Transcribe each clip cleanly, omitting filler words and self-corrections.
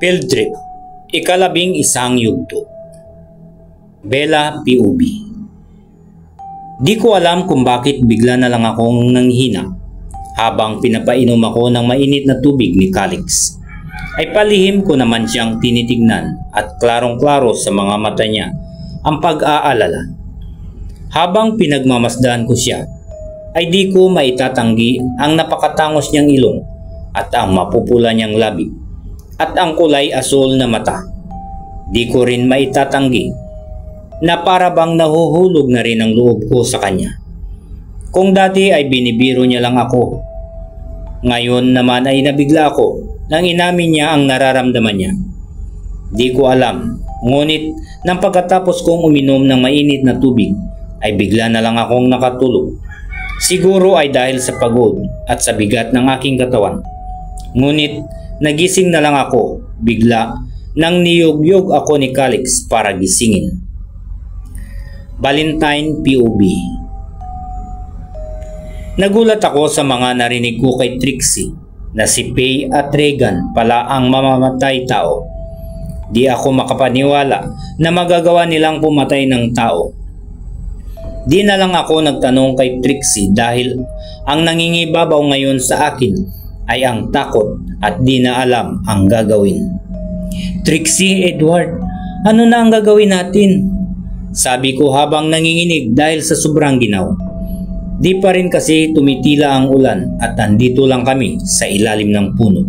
Field Trip, ika-11 yugto. Bella POV. Di ko alam kung bakit bigla na lang akong nanghina habang pinapainom ako ng mainit na tubig ni Calix. Ay palihim ko naman siyang tinitignan at klarong-klaro sa mga mata niya ang pag-aalala. Habang pinagmamasdan ko siya, ay di ko maitatanggi ang napakatangos niyang ilong at ang mapupula niyang labi at ang kulay asul na mata. Di ko rin maitatanggi na para bang nahuhulog na rin ang loob ko sa kanya. Kung dati ay binibiro niya lang ako, ngayon naman ay nabigla ako nang inamin niya ang nararamdaman niya. Di ko alam, ngunit nang pagkatapos kong uminom ng mainit na tubig ay bigla na lang akong nakatulog. Siguro ay dahil sa pagod at sa bigat ng aking katawan. Ngunit nagising na lang ako bigla nang niyog-yog ako ni Calix para gisingin. Valentine POV. Nagulat ako sa mga narinig ko kay Trixie na si Faye at Regan pala ang mamamatay tao. Di ako makapaniwala na magagawa nilang pumatay ng tao. Di na lang ako nagtanong kay Trixie dahil ang nangingibabaw ngayon sa akin ay ang takot at di na alam ang gagawin. Trixie, Edward, ano na ang gagawin natin? Sabi ko habang nanginginig dahil sa sobrang ginaw. Di pa rin kasi tumitila ang ulan at andito lang kami sa ilalim ng puno.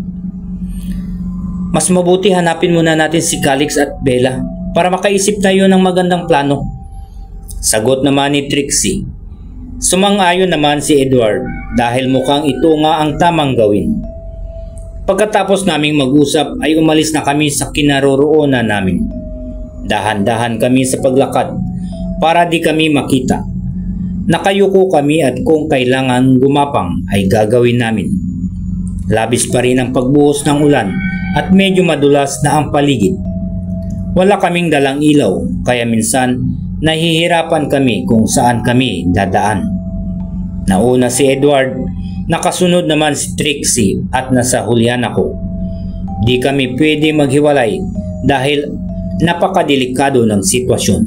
Mas mabuti hanapin muna natin si Calix at Bella para makaisip tayo ng magandang plano. Sagot naman ni Trixie. Sumang-ayon naman si Edward dahil mukhang ito nga ang tamang gawin. Pagkatapos naming mag-usap ay umalis na kami sa kinaroroonan namin. Dahan-dahan kami sa paglakad para di kami makita. Nakayuko kami at kung kailangan gumapang ay gagawin namin. Labis pa rin ang pagbuhos ng ulan at medyo madulas na ang paligid. Wala kaming dalang ilaw kaya minsan nahihirapan kami kung saan kami dadaan. Nauna si Edward, nakasunod naman si Trixie at nasa hulihan ako. Di kami pwede maghiwalay dahil napakadelikado ng sitwasyon.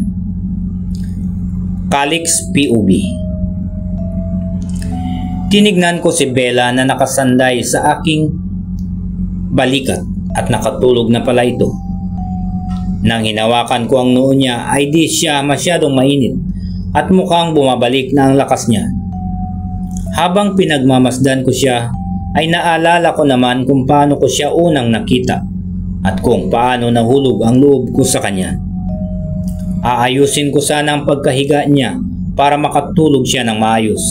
Calix POV. Tinignan ko si Bella na nakasanday sa aking balikat at nakatulog na pala ito. Nang hinawakan ko ang noo niya ay di siya masyadong mainit at mukhang bumabalik na ang lakas niya. Habang pinagmamasdan ko siya ay naalala ko naman kung paano ko siya unang nakita at kung paano nahulog ang loob ko sa kanya. Aayusin ko sana ang pagkahiga niya para makatulog siya ng maayos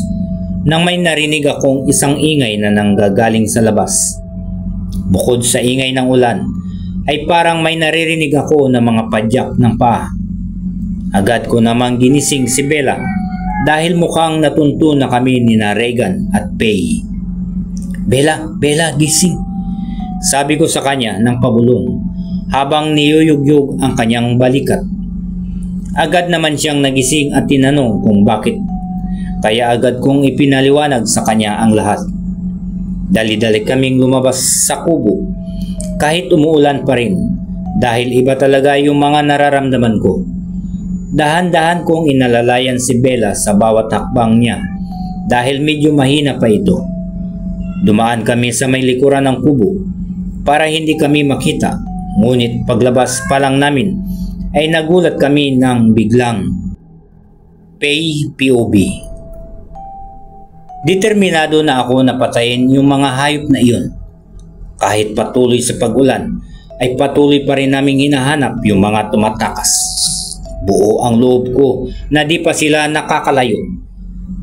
nang may narinig akong isang ingay na nanggagaling sa labas. Bukod sa ingay ng ulan ay parang may naririnig ako ng mga padyak ng paa. Agad ko namang ginising si Bella dahil mukhang natunto na kami ni na Regan at Faye. Bella, gising. Sabi ko sa kanya ng pabulong habang niyuyugyug ang kanyang balikat. Agad naman siyang nagising at tinanong kung bakit. Kaya agad kong ipinaliwanag sa kanya ang lahat. Dali-dali kaming lumabas sa kubo kahit umuulan pa rin dahil iba talaga yung mga nararamdaman ko. Dahan-dahan kong inalalayan si Bella sa bawat hakbang niya dahil medyo mahina pa ito. Dumaan kami sa may likuran ng kubo para hindi kami makita, ngunit paglabas pa lang namin ay nagulat kami ng biglang Faye POV. Determinado na ako na patayin yung mga hayop na iyon. Kahit patuloy sa pag-ulan ay patuloy pa rin naming hinahanap yung mga tumatakas. Buo ang loob ko na di pa sila nakakalayo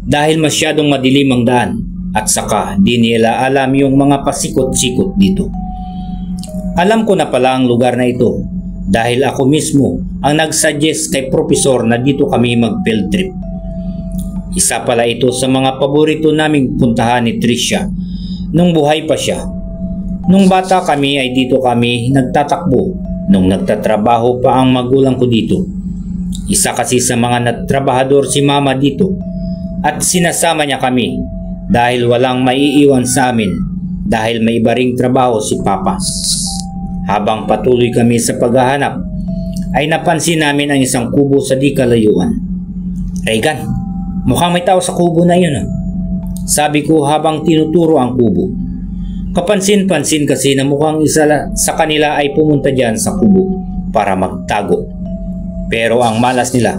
dahil masyadong madilim ang daan at saka di nila alam yung mga pasikot-sikot dito. Alam ko na pala ang lugar na ito dahil ako mismo ang nag-suggest kay Profesor na dito kami mag-field trip. Isa pala ito sa mga paborito naming puntahan ni Tricia nung buhay pa siya. Nung bata kami ay dito kami nagtatakbo nung nagtatrabaho pa ang magulang ko dito. Isa kasi sa mga nagtrabahador si Mama dito at sinasama niya kami dahil walang maiiwan sa amin dahil may iba ring trabaho si Papa. Habang patuloy kami sa paghahanap, ay napansin namin ang isang kubo sa di kalayuan. "Regan, mukhang may tao sa kubo na yun." Sabi ko habang tinuturo ang kubo. Kapansin-pansin kasi na mukhang isa sa kanila ay pumunta dyan sa kubo para magtago. Pero ang malas nila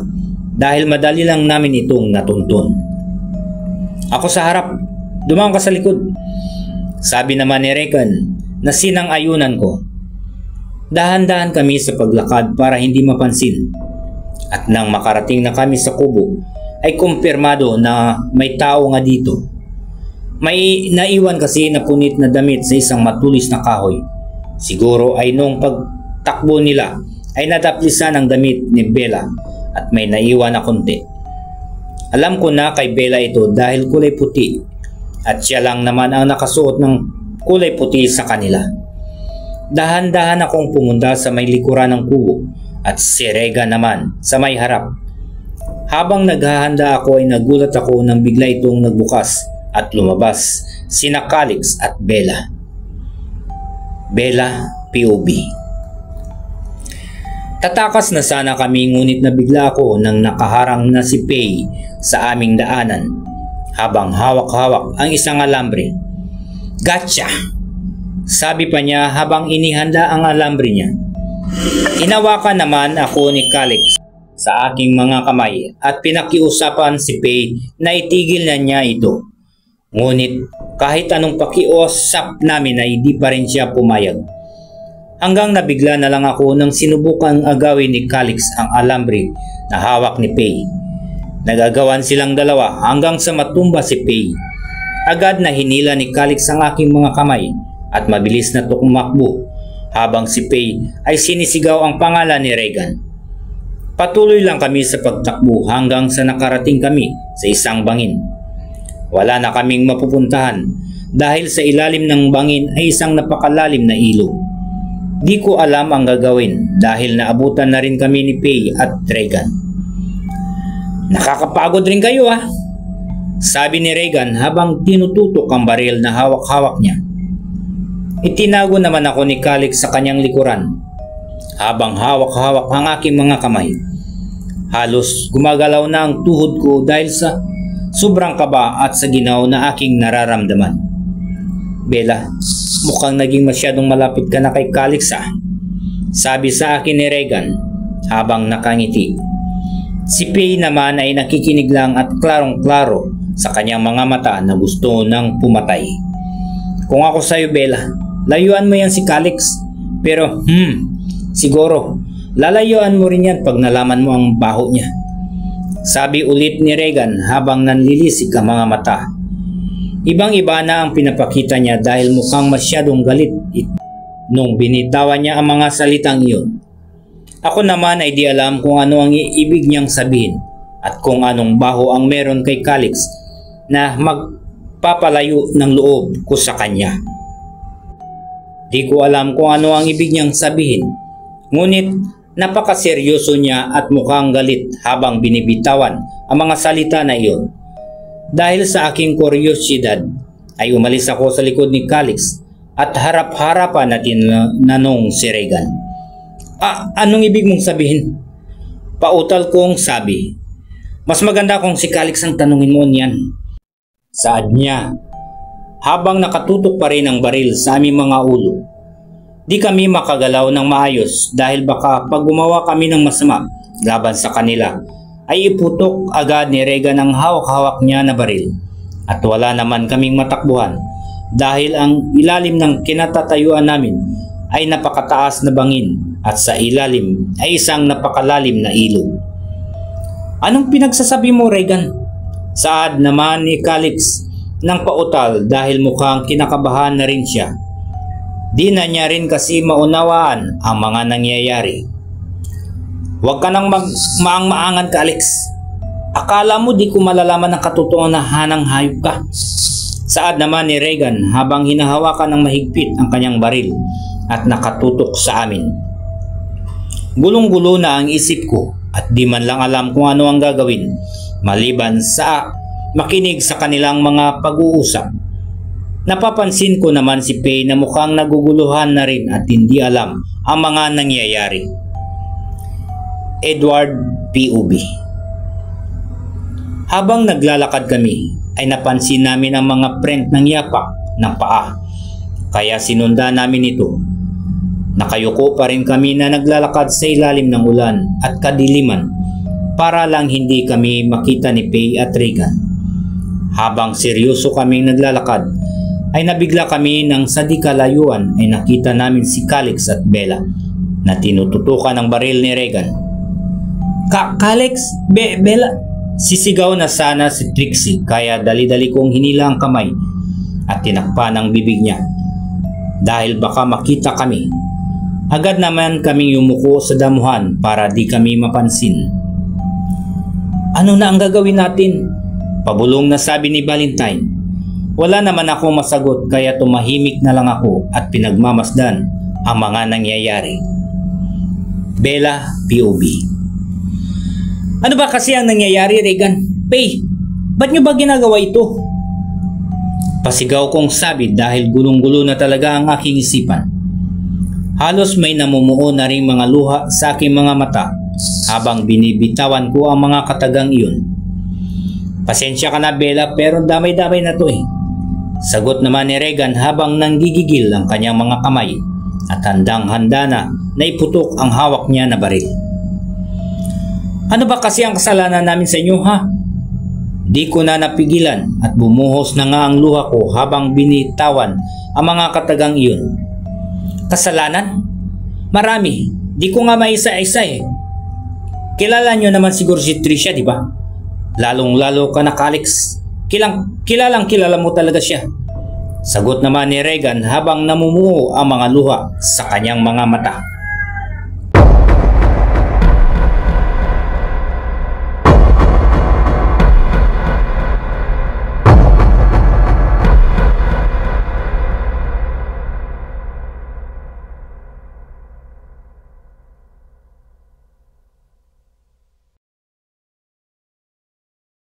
dahil madali lang namin itong natuntun. "Ako sa harap, dumaan ka sa likod," sabi naman ni Regan na sinang-ayunan ko. Dahan-dahan kami sa paglakad para hindi mapansin. At nang makarating na kami sa kubo, ay kumpirmado na may tao nga dito. May naiwan kasi na punit na damit sa isang matulis na kahoy. Siguro ay nung pagtakbo nila ay nadaplisan ang damit ni Bella at may naiwan na konti. Alam ko na kay Bella ito dahil kulay puti at siya lang naman ang nakasuot ng kulay puti sa kanila. Dahan-dahan akong pumunta sa may likuran ng kubo at si Regan naman sa may harap. Habang naghahanda ako ay nagulat ako nang bigla itong nagbukas at lumabas sina Calix at Bella. Bella POV. Tatakas na sana kami ngunit nabigla ako nang nakaharang na si Pay sa aming daanan habang hawak-hawak ang isang alambre. "Gotcha!" sabi pa niya habang inihanda ang alambre niya. Inawakan naman ako ni Calix sa aking mga kamay at pinakiusapan si Pay na itigil na niya ito. Ngunit kahit anong pakiusap namin ay di pa rin siya pumayag. Hanggang nabigla na lang ako nang sinubukang agawin ni Calix ang alambre na hawak ni Pay. Nagagawan silang dalawa hanggang sa matumba si Pay. Agad na hinila ni Calix ang aking mga kamay at mabilis na tumakbo habang si Pay ay sinisigaw ang pangalan ni Regan. Patuloy lang kami sa pagtakbo hanggang sa nakarating kami sa isang bangin. Wala na kaming mapupuntahan dahil sa ilalim ng bangin ay isang napakalalim na ilog. Di ko alam ang gagawin dahil naabutan na rin kami ni Pay at Regan. "Nakakapagod rin kayo sabi ni Regan habang tinututok ang baril na hawak-hawak niya. Itinago naman ako ni Calix sa kanyang likuran habang hawak-hawak ang aking mga kamay. Halos gumagalaw na ang tuhod ko dahil sa sobrang kaba at sa ginaw na aking nararamdaman. "Bella, mukhang naging masyadong malapit ka na kay Calix sabi sa akin ni Regan habang nakangiti. Si Pay naman ay nakikinig lang at klarong-klaro sa kanyang mga mata na gusto nang pumatay. "Kung ako sa'yo, Bella, layuan mo yan si Calix. Pero siguro lalayuan mo rin yan pag nalaman mo ang baho niya," sabi ulit ni Regan habang nanlilisik ang mga mata. Ibang-iba na ang pinapakita niya dahil mukhang masyadong galit nung binitawan niya ang mga salitang iyon. Ako naman ay di alam kung ano ang ibig niyang sabihin at kung anong baho ang meron kay Calix na magpapalayo ng loob ko sa kanya. Di ko alam kung ano ang ibig niyang sabihin, ngunit napakaseryoso niya at mukhang galit habang binibitawan ang mga salita na iyon. Dahil sa aking kuryosidad ay umalis ako sa likod ni Calix at harap-harapan na tinanong si Regan. Anong ibig mong sabihin?" Pautal kong sabi. "Mas maganda kung si Calix ang tanungin mo niyan," saad niya habang nakatutok pa rin ang baril sa aming mga ulo. Di kami makagalaw ng maayos dahil baka pag gumawa kami ng masama laban sa kanila ay iputok agad ni Regan ang hawak-hawak niya na baril at wala naman kaming matakbuhan dahil ang ilalim ng kinatatayuan namin ay napakataas na bangin at sa ilalim ay isang napakalalim na ilog. "Anong pinagsasabi mo, Regan?" saad naman ni Calix ng pautal dahil mukhang kinakabahan na rin siya. Di na niya rin kasi maunawaan ang mga nangyayari. "Huwag ka nang maang-maangan, Calix. Akala mo di ko malalaman ang katotohanan ng hayop ka?" saad naman ni Regan habang hinahawakan ng mahigpit ang kanyang baril at nakatutok sa amin. Gulong-gulo na ang isip ko at di man lang alam kung ano ang gagawin maliban sa makinig sa kanilang mga pag-uusap. Napapansin ko naman si Pei na mukhang naguguluhan na rin at hindi alam ang mga nangyayari. Edward POV. Habang naglalakad kami ay napansin namin ang mga print ng yapak ng paa, kaya sinundan namin ito. Nakayuko pa rin kami na naglalakad sa ilalim ng ulan at kadiliman para lang hindi kami makita ni Pei at Regan. Habang seryoso kaming naglalakad ay nabigla kami nang sa di kalayuan ay nakita namin si Calix at Bella na tinututukan ng baril ni Regan. Calix? Bella? Sisigaw na sana si Trixie kaya dali-dali kong hinila ang kamay at tinakpan ang bibig niya dahil baka makita kami. Agad naman kaming yumuko sa damuhan para di kami mapansin. Ano na ang gagawin natin? Pabulong na sabi ni Valentine. Wala naman ako masagot kaya tumahimik na lang ako at pinagmamasdan ang mga nangyayari. Bella POV. Ano ba kasi ang nangyayari, Regan? Pei, ba't nyo ba ginagawa ito? Pasigaw kong sabi dahil gulong-gulo na talaga ang aking isipan. Halos may namumuo na ring mga luha sa aking mga mata habang binibitawan ko ang mga katagang iyon. Pasensya ka na, Bella, pero damay-damay na to eh. Sagot naman ni Regan habang nanggigigil ang kanyang mga kamay at handang-handa na iputok ang hawak niya na baril. Ano ba kasi ang kasalanan namin sa inyo, ha? Di ko na napigilan at bumuhos na nga ang luha ko habang binitawan ang mga katagang iyon. Kasalanan? Marami. Di ko nga maisa-isa eh. Kilala nyo naman siguro si Tricia, di ba? Lalong-lalo ka na, Calix. Kilalang kilala mo talaga siya. Sagot naman ni Regan habang namumuo ang mga luha sa kanyang mga mata.